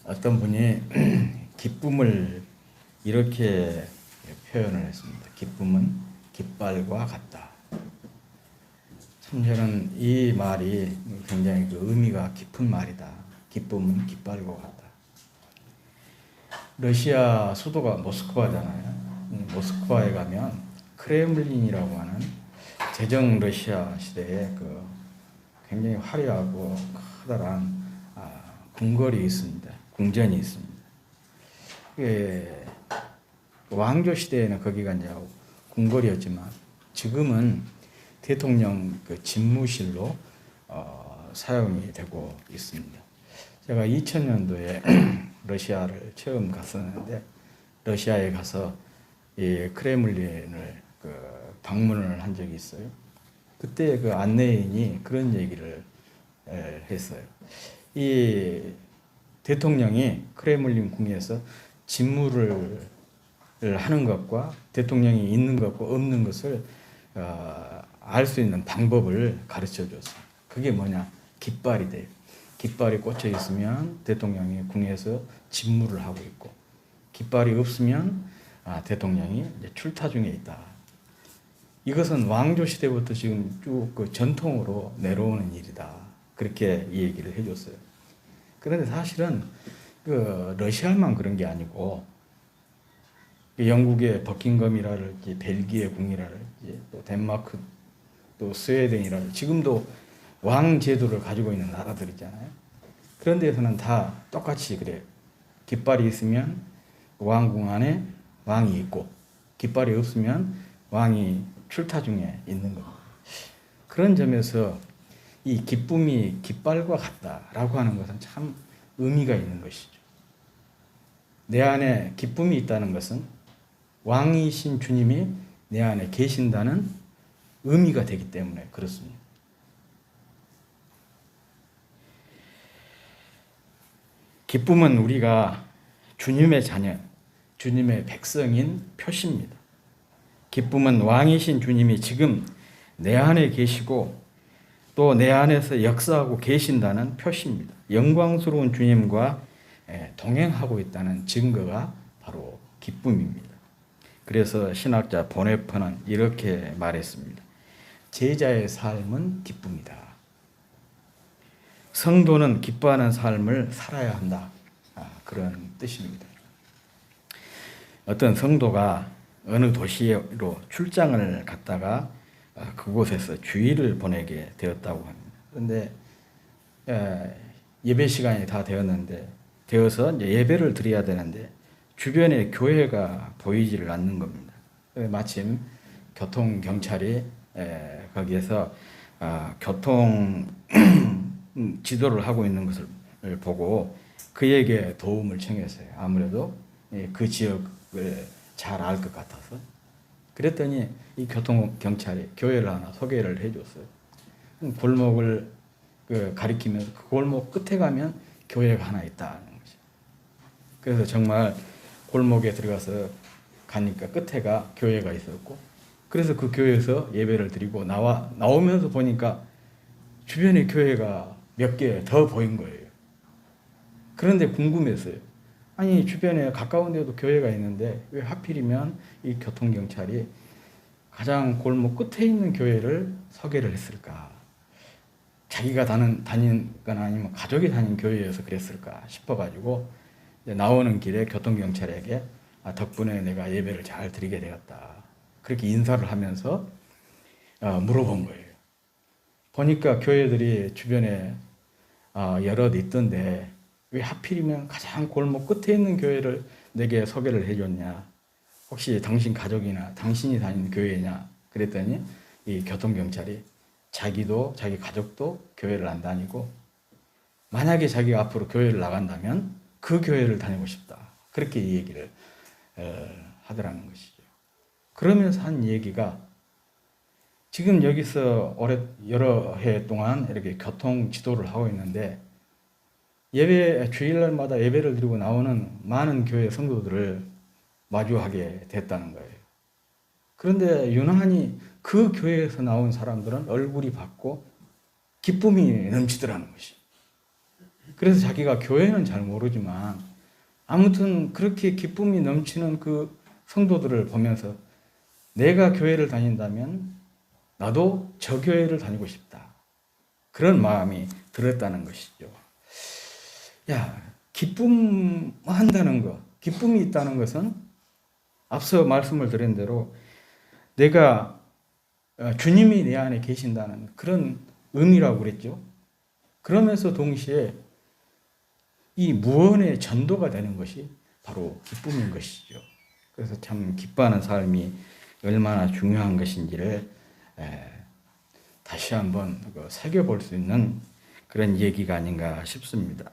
어떤 분이 기쁨을 이렇게 표현을 했습니다. 기쁨은 깃발과 같다. 참 저는 이 말이 굉장히 그 의미가 깊은 말이다. 기쁨은 깃발과 같다. 러시아 수도가 모스크바잖아요. 모스크바에 가면 크레물린이라고 하는 제정 러시아 시대에 그 굉장히 화려하고 커다란 궁궐이 있습니다. 궁전이 있습니다. 예, 왕조 시대에는 거기가 이제 궁궐이었지만 지금은 대통령 그 집무실로 사용이 되고 있습니다. 제가 2000년도에 러시아를 처음 갔었는데 러시아에 가서 이 크레물린을 그 방문을 한 적이 있어요. 그때 그 안내인이 그런 얘기를 했어요. 이 대통령이 크레물린 궁에서 집무를 하는 것과 대통령이 있는 것과 없는 것을 알 수 있는 방법을 가르쳐 줬어요. 그게 뭐냐? 깃발이 돼요. 깃발이 꽂혀 있으면 대통령이 궁에서 집무를 하고 있고, 깃발이 없으면 대통령이 이제 출타 중에 있다. 이것은 왕조 시대부터 지금 쭉 그 전통으로 내려오는 일이다. 그렇게 이 얘기를 해줬어요. 그런데 사실은 그 러시아만 그런 게 아니고 영국의 버킹엄이라든지 벨기에 궁이라든지 또 덴마크 또 스웨덴이라든지 지금도 왕 제도를 가지고 있는 나라들이잖아요. 그런 데서는 다 똑같이 그래요. 깃발이 있으면 왕궁 안에 왕이 있고 깃발이 없으면 왕이 출타 중에 있는 겁니다. 그런 점에서 이 기쁨이 깃발과 같다라고 하는 것은 참 의미가 있는 것이죠. 내 안에 기쁨이 있다는 것은 왕이신 주님이 내 안에 계신다는 의미가 되기 때문에 그렇습니다. 기쁨은 우리가 주님의 자녀, 주님의 백성인 표시입니다. 기쁨은 왕이신 주님이 지금 내 안에 계시고 또 내 안에서 역사하고 계신다는 표시입니다. 영광스러운 주님과 동행하고 있다는 증거가 바로 기쁨입니다. 그래서 신학자 보네퍼는 이렇게 말했습니다. 제자의 삶은 기쁨이다. 성도는 기뻐하는 삶을 살아야 한다. 그런 뜻입니다. 어떤 성도가 어느 도시로 출장을 갔다가 그곳에서 주일을 보내게 되었다고 합니다. 그런데 예배 시간이 다 되어서 이제 예배를 드려야 되는데 주변에 교회가 보이지를 않는 겁니다. 마침 교통 경찰이 거기에서 교통 지도를 하고 있는 것을 보고 그에게 도움을 청했어요. 아무래도 그 지역을 잘 알 것 같아서. 그랬더니 이 교통 경찰이 교회를 하나 소개를 해줬어요. 골목을 가리키면서 그 골목 끝에 가면 교회가 하나 있다는 거죠. 그래서 정말 골목에 들어가서 가니까 끝에가 교회가 있었고, 그래서 그 교회에서 예배를 드리고 나오면서 보니까 주변에 교회가 몇 개 더 보인 거예요. 그런데 궁금했어요. 아니 주변에 가까운 데도 교회가 있는데 왜 하필이면 이 교통경찰이 가장 골목 끝에 있는 교회를 소개를 했을까? 자기가 다니거나 아니면 가족이 다닌 교회에서 그랬을까 싶어가지고 나오는 길에 교통경찰에게 덕분에 내가 예배를 잘 드리게 되었다. 그렇게 인사를 하면서 물어본 거예요. 보니까 교회들이 주변에 여럿 있던데 왜 하필이면 가장 골목 끝에 있는 교회를 내게 소개를 해줬냐? 혹시 당신 가족이나 당신이 다니는 교회냐? 그랬더니 이 교통경찰이 자기도 자기 가족도 교회를 안 다니고 만약에 자기가 앞으로 교회를 나간다면 그 교회를 다니고 싶다. 그렇게 이 얘기를 하더라는 것이죠. 그러면서 한 얘기가 지금 여기서 여러 해 동안 이렇게 교통 지도를 하고 있는데 주일날마다 예배를 드리고 나오는 많은 교회 성도들을 마주하게 됐다는 거예요. 그런데 유난히 그 교회에서 나온 사람들은 얼굴이 밝고 기쁨이 넘치더라는 것이. 그래서 자기가 교회는 잘 모르지만 아무튼 그렇게 기쁨이 넘치는 그 성도들을 보면서 내가 교회를 다닌다면 나도 저 교회를 다니고 싶다. 그런 마음이 들었다는 것이죠. 야, 기쁨한다는 것, 기쁨이 있다는 것은 앞서 말씀을 드린 대로 내가 주님이 내 안에 계신다는 그런 의미라고 그랬죠. 그러면서 동시에 이 무언의 전도가 되는 것이 바로 기쁨인 것이죠. 그래서 참 기뻐하는 삶이 얼마나 중요한 것인지를 다시 한번 새겨볼 수 있는 그런 얘기가 아닌가 싶습니다.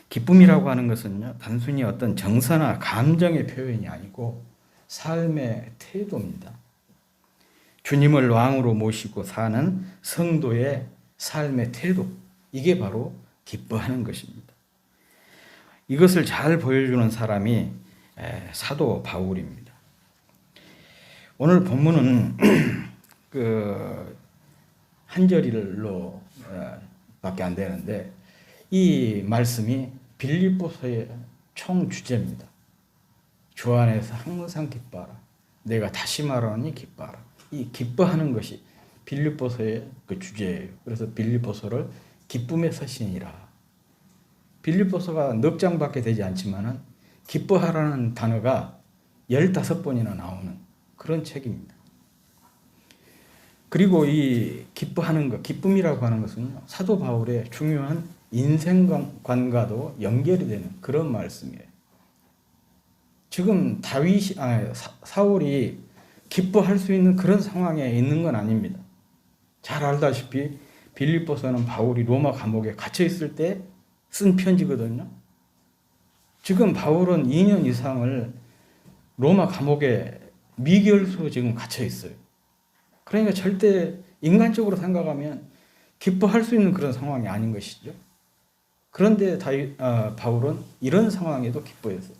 기쁨이라고 하는 것은요, 단순히 어떤 정서나 감정의 표현이 아니고 삶의 태도입니다. 주님을 왕으로 모시고 사는 성도의 삶의 태도, 이게 바로 기뻐하는 것입니다. 이것을 잘 보여주는 사람이 사도 바울입니다. 오늘 본문은 한 절로 밖에 안 되는데 이 말씀이 빌립보서의 총 주제입니다. 주 안에서 항상 기뻐하라. 내가 다시 말하니 기뻐하라. 이 기뻐하는 것이 빌립보서의 그 주제예요. 그래서 빌립보서를 기쁨의 서신이라. 빌립보서가 넉 장밖에 되지 않지만은 기뻐하라는 단어가 15번이나 나오는 그런 책입니다. 그리고 이 기뻐하는 것, 기쁨이라고 하는 것은 사도 바울의 중요한 인생관과도 연결이 되는 그런 말씀이에요. 지금 사울이 기뻐할 수 있는 그런 상황에 있는 건 아닙니다. 잘 알다시피 빌립보서는 바울이 로마 감옥에 갇혀 있을 때 쓴 편지거든요. 지금 바울은 2년 이상을 로마 감옥에 미결수로 지금 갇혀 있어요. 그러니까 절대 인간적으로 생각하면 기뻐할 수 있는 그런 상황이 아닌 것이죠. 그런데 바울은 이런 상황에도 기뻐했어요.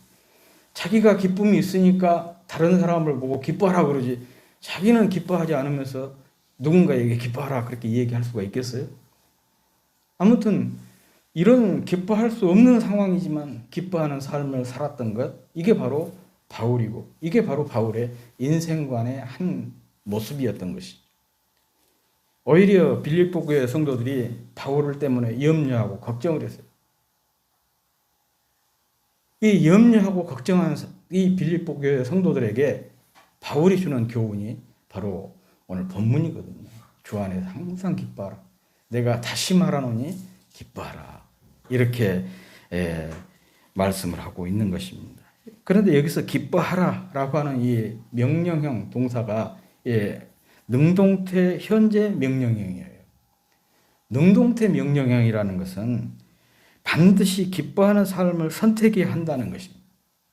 자기가 기쁨이 있으니까 다른 사람을 보고 기뻐하라 그러지, 자기는 기뻐하지 않으면서 누군가에게 기뻐하라 그렇게 얘기할 수가 있겠어요? 아무튼 이런 기뻐할 수 없는 상황이지만 기뻐하는 삶을 살았던 것, 이게 바로 바울이고 이게 바로 바울의 인생관의 한 모습이었던 것이죠. 오히려 빌립보 교회 성도들이 바울 때문에 염려하고 걱정을 했어요. 이 염려하고 걱정하는 이 빌립보 교회 성도들에게 바울이 주는 교훈이 바로 오늘 본문이거든요. 주 안에서 항상 기뻐하라. 내가 다시 말하노니 기뻐하라. 이렇게 말씀을 하고 있는 것입니다. 그런데 여기서 기뻐하라라고 하는 이 명령형 동사가 능동태 현재 명령형이에요. 능동태 명령형이라는 것은 반드시 기뻐하는 삶을 선택해야 한다는 것입니다.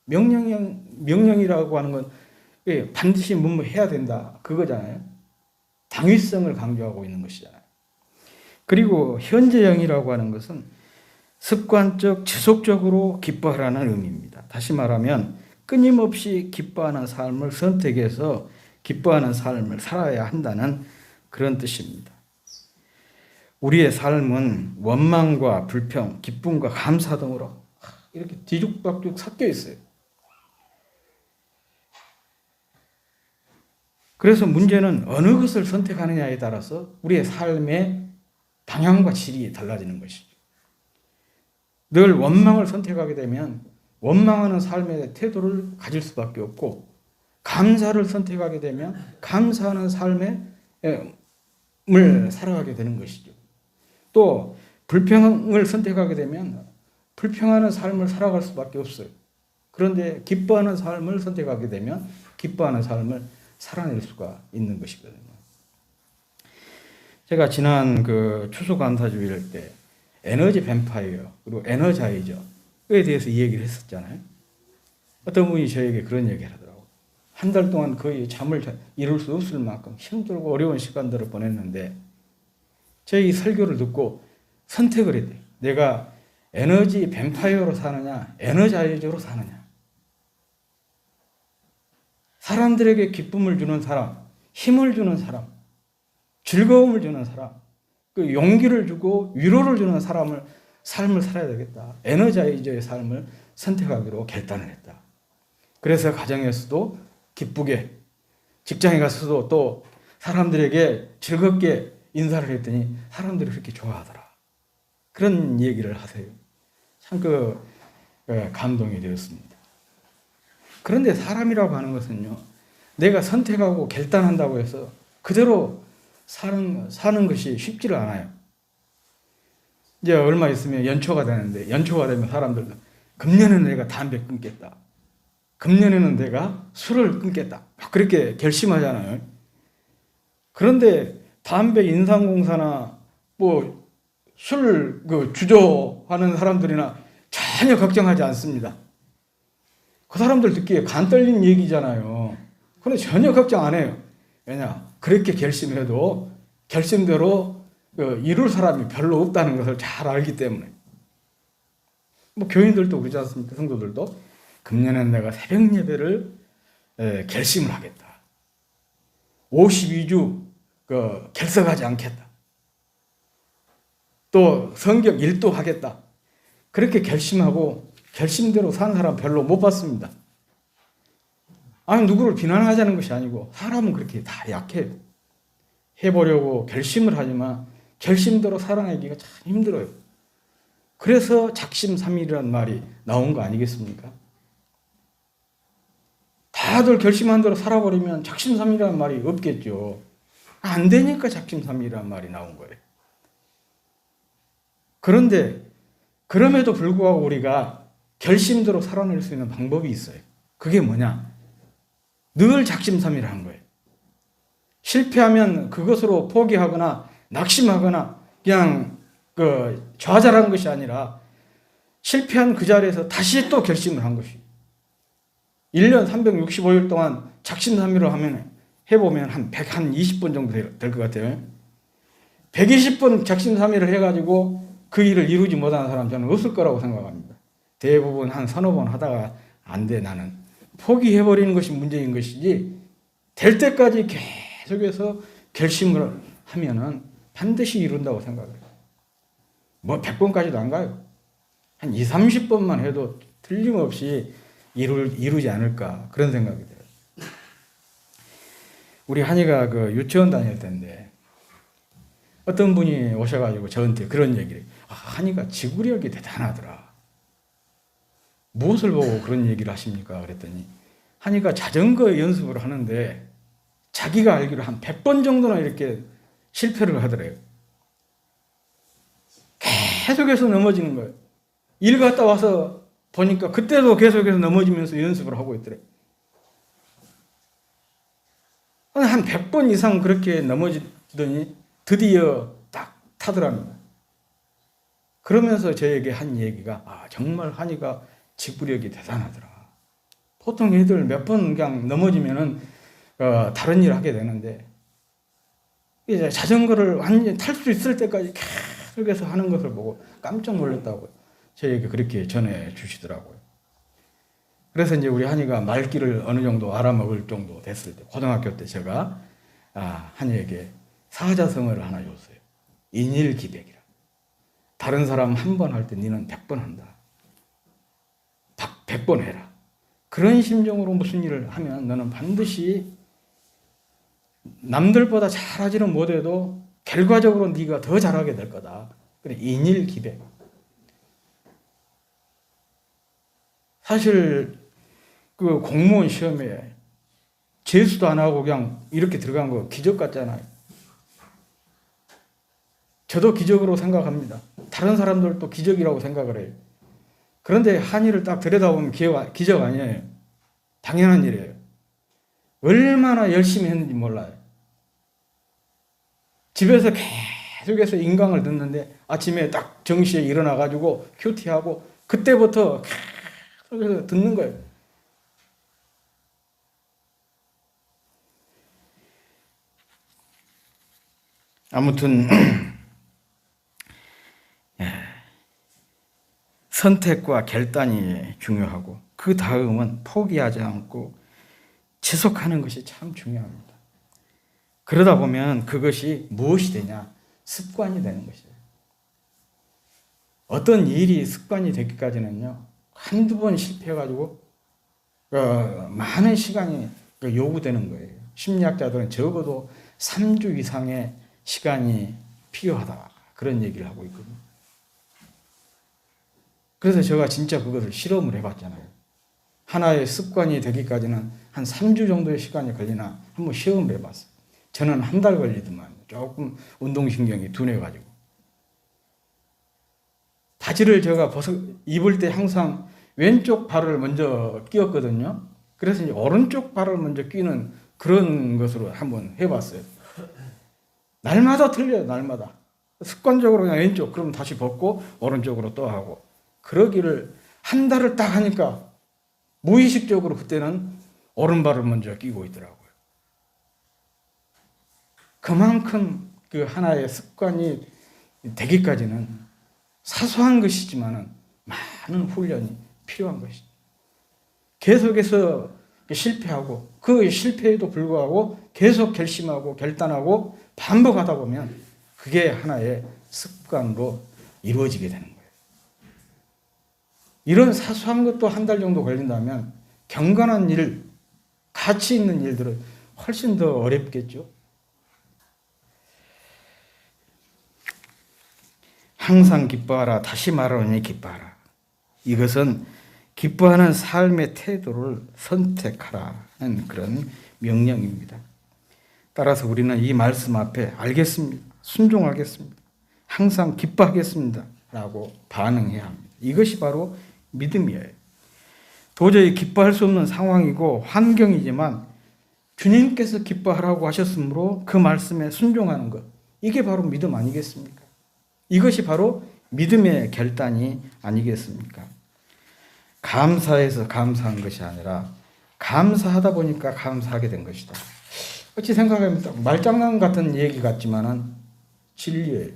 명령이라고 하는 건 반드시 뭐뭐 해야 된다 그거잖아요. 당위성을 강조하고 있는 것이잖아요. 그리고 현재형이라고 하는 것은 습관적, 지속적으로 기뻐하라는 의미입니다. 다시 말하면 끊임없이 기뻐하는 삶을 선택해서 기뻐하는 삶을 살아야 한다는 그런 뜻입니다. 우리의 삶은 원망과 불평, 기쁨과 감사 등으로 이렇게 뒤죽박죽 섞여 있어요. 그래서 문제는 어느 것을 선택하느냐에 따라서 우리의 삶의 방향과 질이 달라지는 것이죠. 늘 원망을 선택하게 되면 원망하는 삶의 태도를 가질 수밖에 없고, 감사를 선택하게 되면 감사하는 삶을 살아가게 되는 것이죠. 또 불평을 선택하게 되면 불평하는 삶을 살아갈 수밖에 없어요. 그런데 기뻐하는 삶을 선택하게 되면 기뻐하는 삶을 살아낼 수가 있는 것이거든요. 제가 지난 추수 감사주일 때 에너지 뱀파이어 그리고 에너자이저에 대해서 이 얘기를 했었잖아요. 어떤 분이 저에게 그런 얘기를 하더라고요. 한 달 동안 거의 잠을 이룰 수 없을 만큼 힘들고 어려운 시간들을 보냈는데 저희 설교를 듣고 선택을 했대요. 내가 에너지 뱀파이어로 사느냐 에너자이저로 사느냐. 사람들에게 기쁨을 주는 사람, 힘을 주는 사람, 즐거움을 주는 사람, 그 용기를 주고 위로를 주는 삶을 살아야 되겠다. 에너자이저의 삶을 선택하기로 결단을 했다. 그래서 가정에서도 기쁘게, 직장에 가서도 또 사람들에게 즐겁게 인사를 했더니 사람들이 그렇게 좋아하더라. 그런 얘기를 하세요. 참 감동이 되었습니다. 그런데 사람이라고 하는 것은요, 내가 선택하고 결단한다고 해서 그대로 사는 것이 쉽지를 않아요. 이제 얼마 있으면 연초가 되는데, 연초가 되면 사람들도 금년에는 내가 담배 끊겠다. 금년에는 내가 술을 끊겠다. 막 그렇게 결심하잖아요. 그런데 담배 인상공사나 뭐 술 주조하는 사람들이나 전혀 걱정하지 않습니다. 그 사람들 듣기에 간 떨린 얘기잖아요. 그런데 전혀 걱정 안 해요. 왜냐? 그렇게 결심해도 결심대로 이룰 사람이 별로 없다는 것을 잘 알기 때문에. 뭐 교인들도 그러지 않습니까? 성도들도 금년엔 내가 새벽 예배를 결심을 하겠다. 52주 결석하지 않겠다. 또 성경 일도 하겠다. 그렇게 결심하고 결심대로 사는 사람 별로 못 봤습니다. 아니 누구를 비난하자는 것이 아니고 사람은 그렇게 다 약해요. 해보려고 결심을 하지만 결심대로 살아내기가 참 힘들어요. 그래서 작심삼일이라는 말이 나온 거 아니겠습니까? 다들 결심한 대로 살아버리면 작심삼일이라는 말이 없겠죠. 안 되니까 작심삼일이라는 말이 나온 거예요. 그런데 그럼에도 불구하고 우리가 결심대로 살아낼 수 있는 방법이 있어요. 그게 뭐냐? 늘 작심삼일하는 거예요. 실패하면 그것으로 포기하거나 낙심하거나 그냥 좌절한 것이 아니라 실패한 그 자리에서 다시 또 결심을 한 것이. 1년 365일 동안 작심삼일을 해보면 한 120번 정도 될 것 같아요. 120번 작심삼일을 해가지고 그 일을 이루지 못하는 사람 저는 없을 거라고 생각합니다. 대부분 한 서너 번 하다가 안 돼, 나는. 포기해버리는 것이 문제인 것이지 될 때까지 계속해서 결심을 하면은 반드시 이룬다고 생각해요. 뭐 100번까지도 안 가요. 한 20, 30번만 해도 틀림없이 이루지 않을까 그런 생각이 들어요. 우리 한이가 유치원 다닐 때인데 어떤 분이 오셔가지고 저한테 그런 얘기를 해요. 한이가 지구력이 대단하더라. 무엇을 보고 그런 얘기를 하십니까? 그랬더니 한이가 자전거 연습을 하는데 자기가 알기로 한 100번 정도나 이렇게 실패를 하더래요. 계속해서 넘어지는 거예요. 일 갔다 와서 보니까 그때도 계속해서 넘어지면서 연습을 하고 있더래요. 한 100번 이상 그렇게 넘어지더니 드디어 딱 타더랍니다. 그러면서 저에게 한 얘기가 정말 한이가 지구력이 대단하더라. 보통 애들 몇 번 그냥 넘어지면은 다른 일을 하게 되는데 이제 자전거를 완전히 탈 수 있을 때까지 계속해서 하는 것을 보고 깜짝 놀랐다고 저에게 그렇게 전해 주시더라고요. 그래서 이제 우리 한이가 말귀를 어느 정도 알아먹을 정도 됐을 때 고등학교 때 제가 한이에게 사자성어를 하나 줬어요. 인일기백이라. 다른 사람 한 번 할 때 니는 100번 한다. 100번 해라. 그런 심정으로 무슨 일을 하면 너는 반드시 남들보다 잘하지는 못해도 결과적으로 네가 더 잘하게 될 거다. 그래, 인일기백. 사실 그 공무원 시험에 재수도 안 하고 그냥 이렇게 들어간 거 기적 같잖아요. 저도 기적으로 생각합니다. 다른 사람들도 기적이라고 생각을 해요. 그런데 한이를 딱 들여다보면 기적 아니에요. 당연한 일이에요. 얼마나 열심히 했는지 몰라요. 집에서 계속해서 인강을 듣는데 아침에 딱 정시에 일어나가지고 큐티하고 그때부터 계속해서 듣는 거예요. 아무튼 선택과 결단이 중요하고 그 다음은 포기하지 않고 지속하는 것이 참 중요합니다. 그러다 보면 그것이 무엇이 되냐? 습관이 되는 것이에요. 어떤 일이 습관이 되기까지는요, 한두 번 실패해가지고 많은 시간이 요구되는 거예요. 심리학자들은 적어도 3주 이상의 시간이 필요하다, 그런 얘기를 하고 있거든요. 그래서 제가 진짜 그것을 실험을 해봤잖아요. 하나의 습관이 되기까지는 한 3주 정도의 시간이 걸리나 한번 시험을 해봤어요. 저는 한 달 걸리더만, 조금 운동신경이 둔해가지고. 바지를 제가 입을 때 항상 왼쪽 발을 먼저 끼웠거든요. 그래서 이제 오른쪽 발을 먼저 끼는 그런 것으로 한번 해봤어요. 날마다 틀려요, 날마다. 습관적으로 그냥 왼쪽, 그럼 다시 벗고 오른쪽으로 또 하고. 그러기를 한 달을 딱 하니까 무의식적으로 그때는 오른발을 먼저 끼고 있더라고요. 그만큼 그 하나의 습관이 되기까지는 사소한 것이지만은 많은 훈련이 필요한 것이죠. 계속해서 실패하고 그 실패에도 불구하고 계속 결심하고 결단하고 반복하다 보면 그게 하나의 습관으로 이루어지게 되는 거예요. 이런 사소한 것도 한 달 정도 걸린다면 경건한 일, 가치 있는 일들은 훨씬 더 어렵겠죠. 항상 기뻐하라. 다시 말하노니 기뻐하라. 이것은 기뻐하는 삶의 태도를 선택하라는 그런 명령입니다. 따라서 우리는 이 말씀 앞에 알겠습니다, 순종하겠습니다, 항상 기뻐하겠습니다 라고 반응해야 합니다. 이것이 바로 믿음이에요. 도저히 기뻐할 수 없는 상황이고 환경이지만 주님께서 기뻐하라고 하셨으므로 그 말씀에 순종하는 것, 이게 바로 믿음 아니겠습니까? 이것이 바로 믿음의 결단이 아니겠습니까? 감사해서 감사한 것이 아니라 감사하다 보니까 감사하게 된 것이다. 어찌 생각합니까? 말장난 같은 얘기 같지만은 진리예요.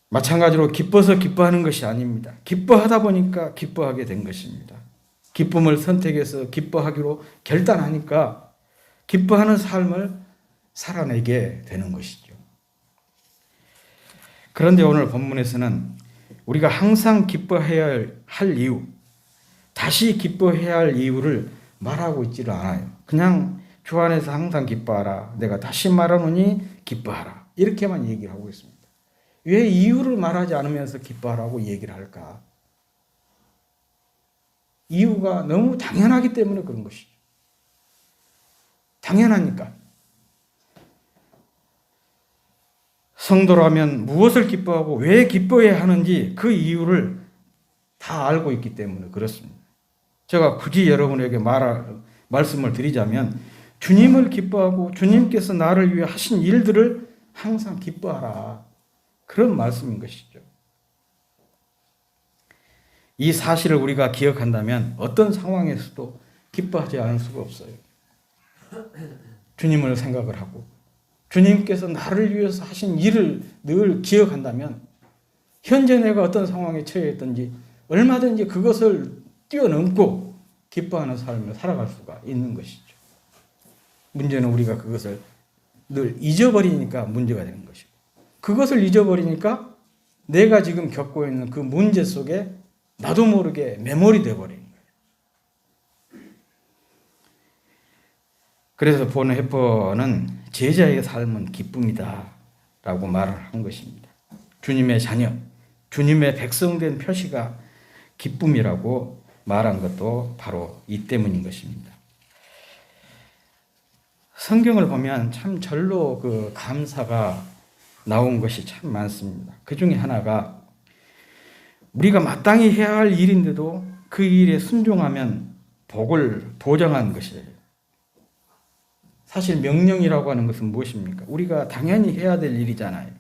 마찬가지로 기뻐서 기뻐하는 것이 아닙니다. 기뻐하다 보니까 기뻐하게 된 것입니다. 기쁨을 선택해서 기뻐하기로 결단하니까 기뻐하는 삶을 살아내게 되는 것이죠. 그런데 오늘 본문에서는 우리가 항상 기뻐해야 할 이유, 다시 기뻐해야 할 이유를 말하고 있지를 않아요. 그냥 주 안에서 항상 기뻐하라, 내가 다시 말하노니 기뻐하라, 이렇게만 얘기를 하고 있습니다. 왜 이유를 말하지 않으면서 기뻐하라고 얘기를 할까? 이유가 너무 당연하기 때문에 그런 것이죠. 당연하니까. 성도라면 무엇을 기뻐하고 왜 기뻐해야 하는지 그 이유를 다 알고 있기 때문에 그렇습니다. 제가 굳이 여러분에게 말씀을 드리자면 주님을 기뻐하고 주님께서 나를 위해 하신 일들을 항상 기뻐하라, 그런 말씀인 것이죠. 이 사실을 우리가 기억한다면 어떤 상황에서도 기뻐하지 않을 수가 없어요. 주님을 생각을 하고 주님께서 나를 위해서 하신 일을 늘 기억한다면 현재 내가 어떤 상황에 처해 있든지 얼마든지 그것을 뛰어넘고 기뻐하는 삶을 살아갈 수가 있는 것이죠. 문제는 우리가 그것을 늘 잊어버리니까 문제가 되는 것이고, 그것을 잊어버리니까 내가 지금 겪고 있는 그 문제 속에 나도 모르게 매몰이 되어버리는 거예요. 그래서 본 해퍼는 제자의 삶은 기쁨이다 라고 말을 한 것입니다. 주님의 자녀, 주님의 백성된 표시가 기쁨이라고 말한 것도 바로 이 때문인 것입니다. 성경을 보면 참 절로 그 감사가 나온 것이 참 많습니다. 그 중에 하나가 우리가 마땅히 해야 할 일인데도 그 일에 순종하면 복을 보장한 것이에요. 사실 명령이라고 하는 것은 무엇입니까? 우리가 당연히 해야 될 일이잖아요.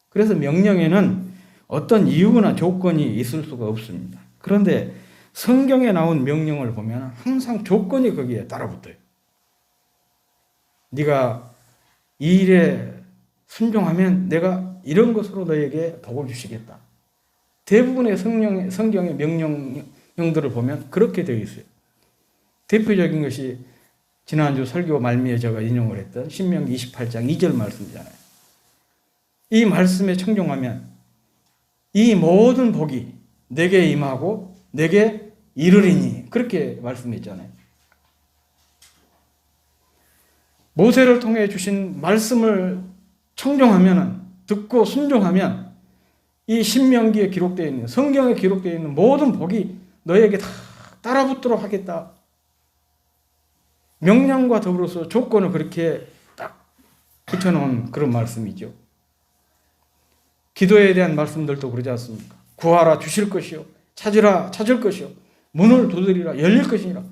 그래서 명령에는 어떤 이유나 조건이 있을 수가 없습니다. 그런데 성경에 나온 명령을 보면 항상 조건이 거기에 따라붙어요. 네가 이 일에 순종하면 내가 이런 것으로 너에게 복을 주시겠다. 대부분의 성경의 명령들을 보면 그렇게 되어 있어요. 대표적인 것이 지난주 설교 말미에 제가 인용을 했던 신명기 28장 2절 말씀이잖아요. 이 말씀에 청종하면 이 모든 복이 내게 임하고 내게 이르리니, 그렇게 말씀했잖아요. 모세를 통해 주신 말씀을 청종하면, 듣고 순종하면 이 신명기에 기록되어 있는, 성경에 기록되어 있는 모든 복이 너에게 다 따라붙도록 하겠다. 명령과 더불어서 조건을 그렇게 딱 붙여놓은 그런 말씀이죠. 기도에 대한 말씀들도 그러지 않습니까? 구하라 주실 것이요, 찾으라 찾을 것이요, 문을 두드리라 열릴 것이니라.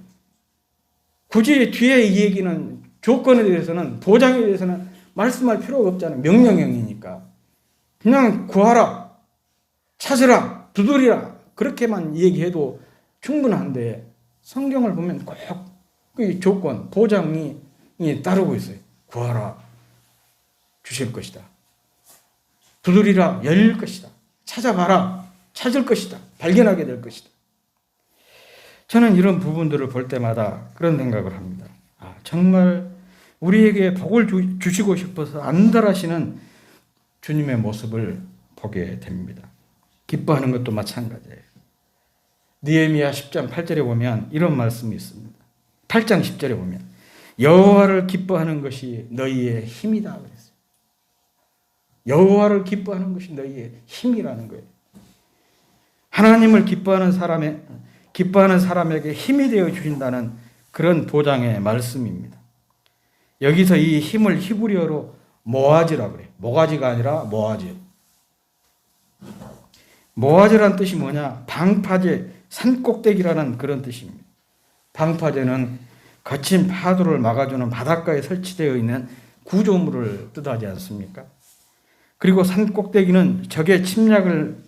굳이 뒤에 이 얘기는 조건에 대해서는, 보장에 대해서는 말씀할 필요가 없잖아요. 명령형이니까. 그냥 구하라, 찾으라, 두드리라, 그렇게만 얘기해도 충분한데, 성경을 보면 꼭 그 조건, 보장이 따르고 있어요. 구하라, 주실 것이다. 두드리라, 열릴 것이다. 찾아봐라, 찾을 것이다. 발견하게 될 것이다. 저는 이런 부분들을 볼 때마다 그런 생각을 합니다. 정말 우리에게 복을 주시고 싶어서 안달하시는 주님의 모습을 보게 됩니다. 기뻐하는 것도 마찬가지예요. 느헤미야 10장 8절에 보면 이런 말씀이 있습니다. 8장 10절에 보면 여호와를 기뻐하는 것이 너희의 힘이다 그랬어요. 여호와를 기뻐하는 것이 너희의 힘이라는 거예요. 하나님을 기뻐하는 사람에게 힘이 되어 주신다는 그런 보장의 말씀입니다. 여기서 이 힘을 히브리어로 모아지라고 그래요. 모가지가 아니라 모아지. 모아지란 뜻이 뭐냐? 방파제, 산꼭대기라는 그런 뜻입니다. 방파제는 거친 파도를 막아주는 바닷가에 설치되어 있는 구조물을 뜻하지 않습니까? 그리고 산꼭대기는 적의 침략을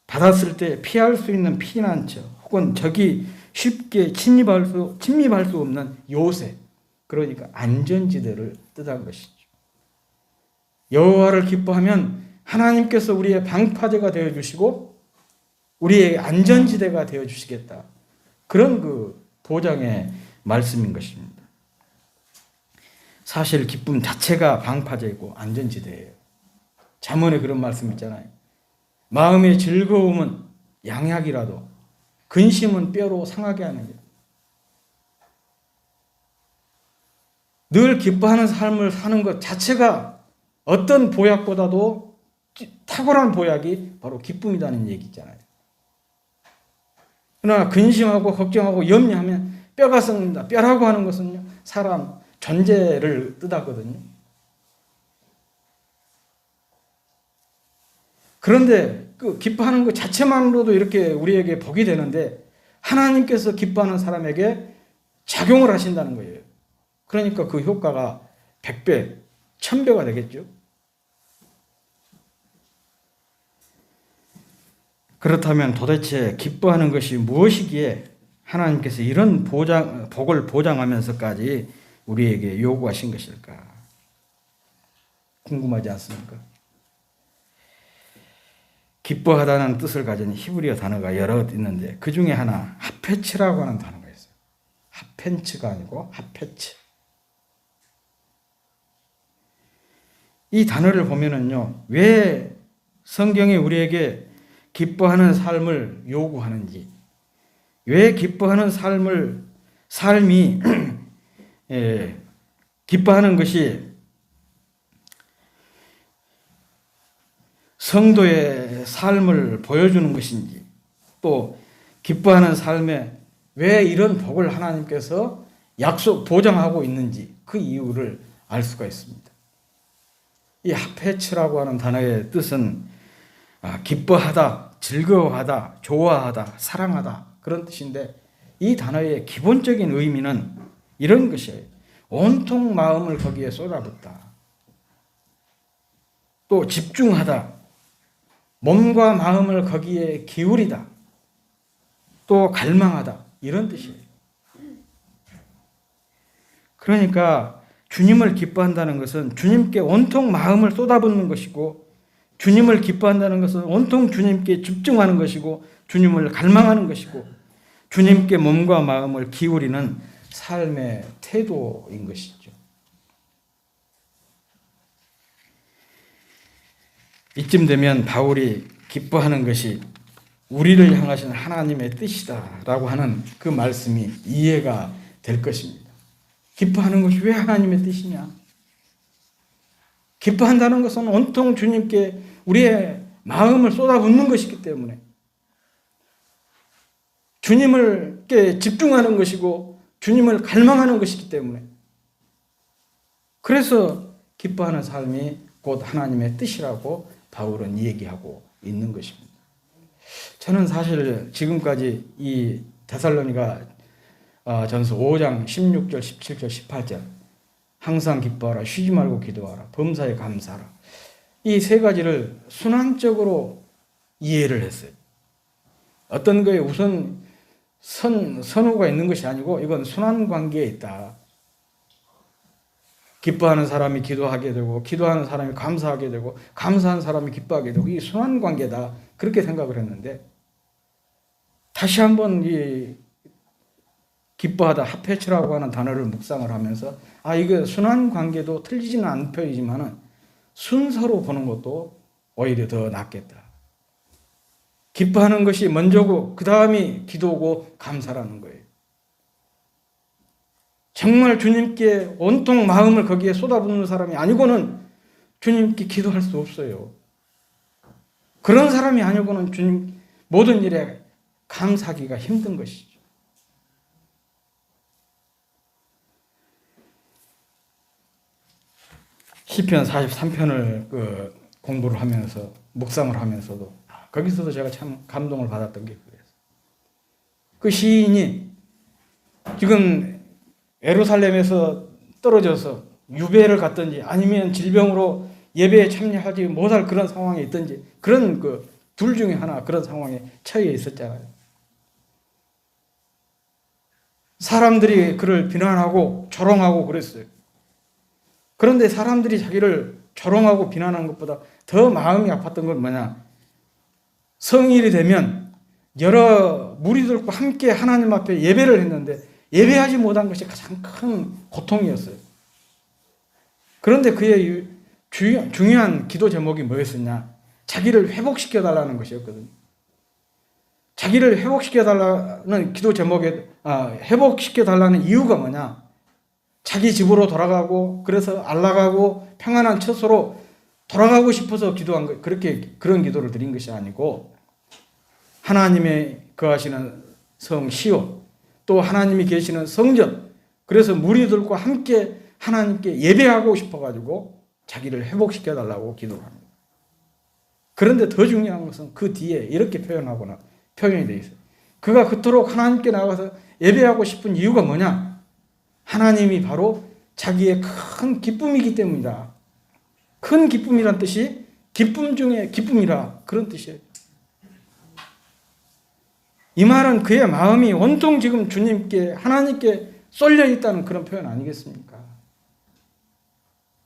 받았을 때 피할 수 있는 피난처, 혹은 적이 쉽게 침입할 수 없는 요새, 그러니까 안전지대를 뜻한 것이죠. 여호와를 기뻐하면 하나님께서 우리의 방파제가 되어주시고 우리의 안전지대가 되어주시겠다. 그런 그 보장의 말씀인 것입니다. 사실 기쁨 자체가 방파제이고 안전지대예요. 잠언에 그런 말씀 있잖아요. 마음의 즐거움은 양약이라도 근심은 뼈로 상하게 하는 것. 늘 기뻐하는 삶을 사는 것 자체가 어떤 보약보다도 탁월한 보약이 바로 기쁨이라는 얘기 있잖아요. 그러나 근심하고 걱정하고 염려하면 뼈가 썩는다. 뼈라고 하는 것은요, 사람 존재를 뜻하거든요. 그런데 그 기뻐하는 것 자체만으로도 이렇게 우리에게 복이 되는데 하나님께서 기뻐하는 사람에게 작용을 하신다는 거예요. 그러니까 그 효과가 100배, 1000배가 되겠죠. 그렇다면 도대체 기뻐하는 것이 무엇이기에 하나님께서 이런 복을 보장하면서까지 우리에게 요구하신 것일까? 궁금하지 않습니까? 기뻐하다는 뜻을 가진 히브리어 단어가 여러 있는데 그 중에 하나 하페츠라고 하는 단어가 있어요. 하펜츠가 아니고 하페츠. 이 단어를 보면은요, 왜 성경이 우리에게 기뻐하는 삶을 요구하는지, 왜 기뻐하는 삶이 기뻐하는 것이 성도의 삶을 보여주는 것인지, 또 기뻐하는 삶에 왜 이런 복을 하나님께서 보장하고 있는지 그 이유를 알 수가 있습니다. 이 하페츠라고 하는 단어의 뜻은 기뻐하다, 즐거워하다, 좋아하다, 사랑하다 그런 뜻인데, 이 단어의 기본적인 의미는 이런 것이에요. 온통 마음을 거기에 쏟아붓다. 또 집중하다. 몸과 마음을 거기에 기울이다. 또 갈망하다. 이런 뜻이에요. 그러니까 주님을 기뻐한다는 것은 주님께 온통 마음을 쏟아붓는 것이고, 주님을 기뻐한다는 것은 온통 주님께 집중하는 것이고, 주님을 갈망하는 것이고, 주님께 몸과 마음을 기울이는 삶의 태도인 것이죠. 이쯤 되면 바울이 기뻐하는 것이 우리를 향하신 하나님의 뜻이다라고 하는 그 말씀이 이해가 될 것입니다. 기뻐하는 것이 왜 하나님의 뜻이냐? 기뻐한다는 것은 온통 주님께 우리의 마음을 쏟아붓는 것이기 때문에 주님께 집중하는 것이고 주님을 갈망하는 것이기 때문에 그래서 기뻐하는 삶이 곧 하나님의 뜻이라고 바울은 얘기하고 있는 것입니다. 저는 사실 지금까지 이 데살로니가 전서 5장 16절, 17절, 18절 항상 기뻐하라, 쉬지 말고 기도하라, 범사에 감사하라 이 세 가지를 순환적으로 이해를 했어요. 어떤 거에 우선 선호가 있는 것이 아니고 이건 순환 관계에 있다. 기뻐하는 사람이 기도하게 되고 기도하는 사람이 감사하게 되고 감사한 사람이 기뻐하게 되고 이 순환 관계다. 그렇게 생각을 했는데 다시 한번 이 기뻐하다 하페츠라고 하는 단어를 묵상을 하면서 이게 순환 관계도 틀리지는 않은 편이지만 순서로 보는 것도 오히려 더 낫겠다. 기뻐하는 것이 먼저고 그 다음이 기도고 감사라는 거예요. 정말 주님께 온통 마음을 거기에 쏟아붓는 사람이 아니고는 주님께 기도할 수 없어요. 그런 사람이 아니고는 주님 모든 일에 감사하기가 힘든 것이죠. 시편 43편을 공부를 하면서 묵상을 하면서도 거기서도 제가 참 감동을 받았던 게 그래요. 그 시인이 지금 예루살렘에서 떨어져서 유배를 갔든지 아니면 질병으로 예배에 참여하지 못할 그런 상황에 있든지 그런 둘 중에 하나 그런 상황에 처해 있었잖아요. 사람들이 그를 비난하고 조롱하고 그랬어요. 그런데 사람들이 자기를 조롱하고 비난하는 것보다 더 마음이 아팠던 건 뭐냐? 성일이 되면 여러 무리들과 함께 하나님 앞에 예배를 했는데 예배하지 못한 것이 가장 큰 고통이었어요. 그런데 그의 중요한 기도 제목이 뭐였었냐? 자기를 회복시켜달라는 것이었거든요. 자기를 회복시켜달라는 기도 제목에 회복시켜달라는 이유가 뭐냐? 자기 집으로 돌아가고 그래서 안락하고 평안한 처소로 돌아가고 싶어서 기도한 거 그런 기도를 드린 것이 아니고 하나님의 거하시는 성 시온 또 하나님이 계시는 성전 그래서 무리들과 함께 하나님께 예배하고 싶어가지고 자기를 회복시켜 달라고 기도를 합니다. 그런데 더 중요한 것은 그 뒤에 이렇게 표현이 되어 있어요. 그가 그토록 하나님께 나가서 예배하고 싶은 이유가 뭐냐? 하나님이 바로 자기의 큰 기쁨이기 때문이다. 큰 기쁨이란 뜻이 기쁨 중에 기쁨이라 그런 뜻이에요. 이 말은 그의 마음이 온통 지금 주님께 하나님께 쏠려 있다는 그런 표현 아니겠습니까?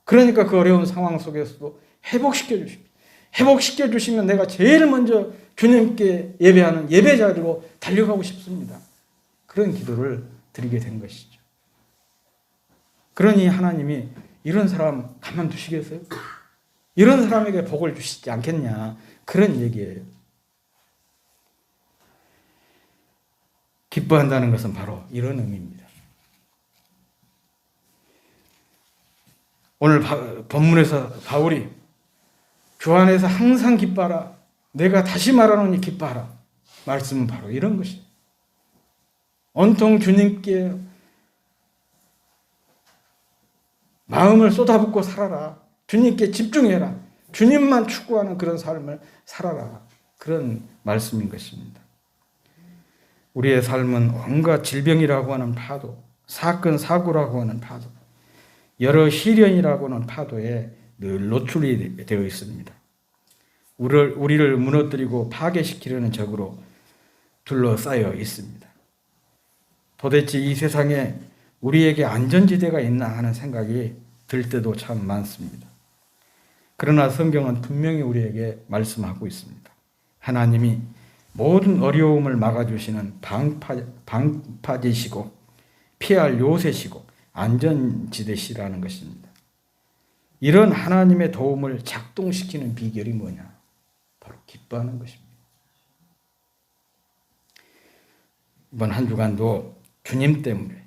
그러니까 그 어려운 상황 속에서도 회복시켜 주시면 내가 제일 먼저 주님께 예배하는 예배 자리로 달려가고 싶습니다. 그런 기도를 드리게 된 것이죠. 그러니 하나님이 이런 사람 가만두시겠어요? 이런 사람에게 복을 주시지 않겠냐? 그런 얘기예요. 기뻐한다는 것은 바로 이런 의미입니다. 오늘 본문에서 바울이 주 안에서 항상 기뻐하라. 내가 다시 말하노니 기뻐하라. 말씀은 바로 이런 것이에요. 온통 주님께 마음을 쏟아붓고 살아라. 주님께 집중해라. 주님만 추구하는 그런 삶을 살아라. 그런 말씀인 것입니다. 우리의 삶은 온갖 질병이라고 하는 파도, 사건, 사고라고 하는 파도, 여러 시련이라고 하는 파도에 늘 노출이 되어 있습니다. 우리를 무너뜨리고 파괴시키려는 적으로 둘러싸여 있습니다. 도대체 이 세상에 우리에게 안전지대가 있나 하는 생각이 들 때도 참 많습니다. 그러나 성경은 분명히 우리에게 말씀하고 있습니다. 하나님이 모든 어려움을 막아주시는 방파제시고 피할 요새시고 안전지대시라는 것입니다. 이런 하나님의 도움을 작동시키는 비결이 뭐냐? 바로 기뻐하는 것입니다. 이번 한 주간도 주님 때문에,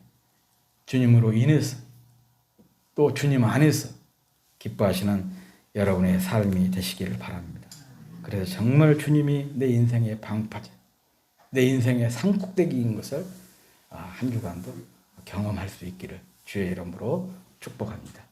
주님으로 인해서, 또 주님 안에서 기뻐하시는 여러분의 삶이 되시기를 바랍니다. 그래서 정말 주님이 내 인생의 방파제, 내 인생의 산꼭대기인 것을 한 주간도 경험할 수 있기를 주의 이름으로 축복합니다.